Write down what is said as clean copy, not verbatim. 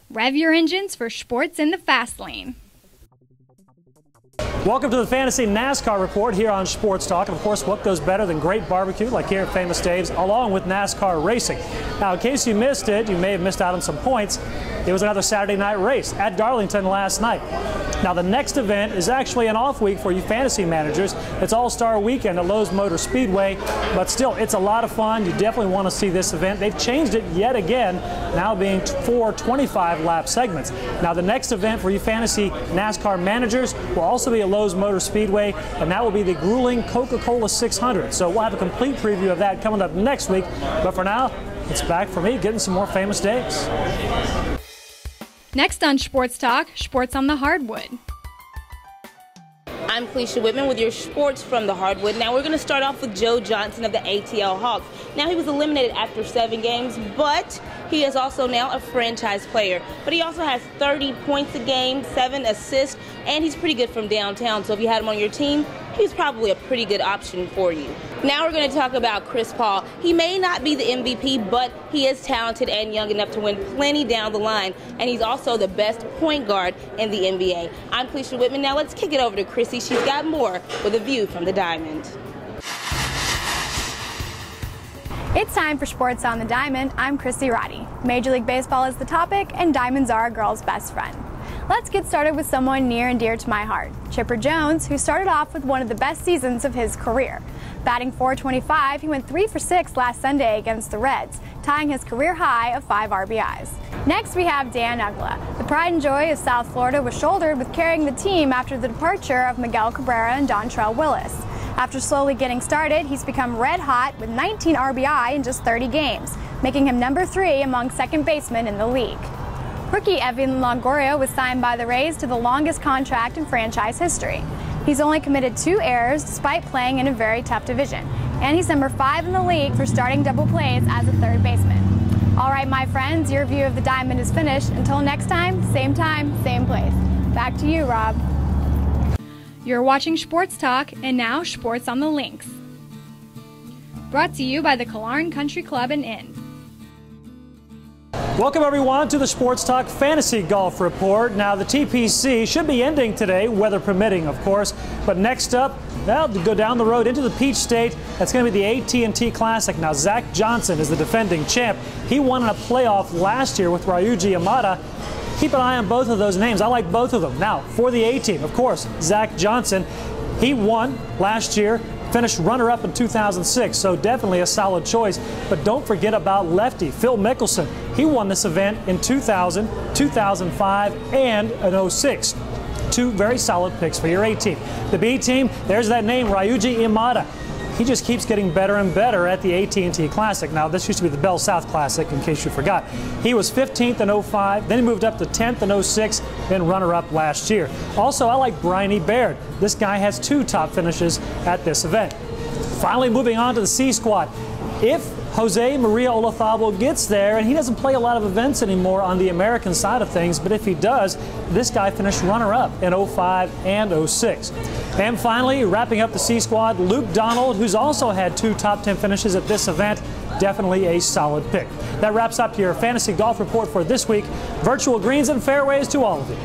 Rev your engines for Shports in the Fast Lane. Welcome to the Fantasy NASCAR Report here on Shports Talk. And of course, what goes better than great barbecue like here at Famous Dave's, along with NASCAR racing. Now, in case you missed it, you may have missed out on some points. It was another Saturday night race at Darlington last night. Now, the next event is actually an off week for you fantasy managers. It's All-Star Weekend at Lowe's Motor Speedway, but still, it's a lot of fun. You definitely want to see this event. They've changed it yet again, now being 4 25-lap segments. Now, the next event for you fantasy NASCAR managers will also be at Lowe's Motor Speedway, and that will be the grueling Coca-Cola 600. So we'll have a complete preview of that coming up next week. But for now, it's back for me getting some more Famous Daves. Next on Shports Talk, Shports on the Hardwood. I'm Keisha Whitman with your sports from the hardwood. Now we're going to start off with Joe Johnson of the ATL Hawks. Now he was eliminated after 7 games, but he is also now a franchise player. But he also has 30 points a game, 7 assists, and he's pretty good from downtown. So if you had him on your team, he's probably a pretty good option for you. Now we're going to talk about Chris Paul. He may not be the MVP, but he is talented and young enough to win plenty down the line, and he's also the best point guard in the NBA. I'm Keisha Whitman. Now let's kick it over to Chrissy. She's got more with a view from the diamond. It's time for Sports on the Diamond. I'm Chrissy Roddy. Major League Baseball is the topic, and diamonds are a girl's best friend. Let's get started with someone near and dear to my heart, Chipper Jones, who started off with one of the best seasons of his career. Batting .425, he went 3 for 6 last Sunday against the Reds, tying his career high of 5 RBIs. Next, we have Dan Uggla. The pride and joy of South Florida was shouldered with carrying the team after the departure of Miguel Cabrera and Dontrell Willis. After slowly getting started, he's become red hot with 19 RBI in just 30 games, making him number 3 among second basemen in the league. Rookie Evan Longoria was signed by the Rays to the longest contract in franchise history. He's only committed 2 errors despite playing in a very tough division, and he's number 5 in the league for starting double plays as a third baseman. All right, my friends, your view of the diamond is finished. Until next time, same place. Back to you, Rob. You're watching Shports Talk, and now Shports on the Links. Brought to you by the Killearn Country Club and Inn. Welcome everyone to the Shports Talk Fantasy Golf Report. Now the TPC should be ending today, weather permitting of course, but next up, well, to go down the road into the Peach State, that's going to be the AT&T Classic. Now Zach Johnson is the defending champ. He won in a playoff last year with Ryuji Yamada. Keep an eye on both of those names. I like both of them. Now for the A team, of course, Zach Johnson, he won last year. Finished runner-up in 2006, so definitely a solid choice. But don't forget about lefty Phil Mickelson. He won this event in 2000, 2005, and in 06. 2 very solid picks for your A team. The B team, there's that name, Ryuji Yamada. He just keeps getting better and better at the AT&T Classic. Now, this used to be the Bell South Classic, in case you forgot. He was 15th in 05, then he moved up to 10th in 06, then runner-up last year. Also, I like Bryony Baird. This guy has 2 top finishes at this event. Finally, moving on to the C squad. If Jose Maria Olazabal gets there, and he doesn't play a lot of events anymore on the American side of things, but if he does, this guy finished runner-up in 05 and 06. And finally, wrapping up the C squad, Luke Donald, who's also had 2 top 10 finishes at this event. Definitely a solid pick. That wraps up your fantasy golf report for this week. Virtual greens and fairways to all of you.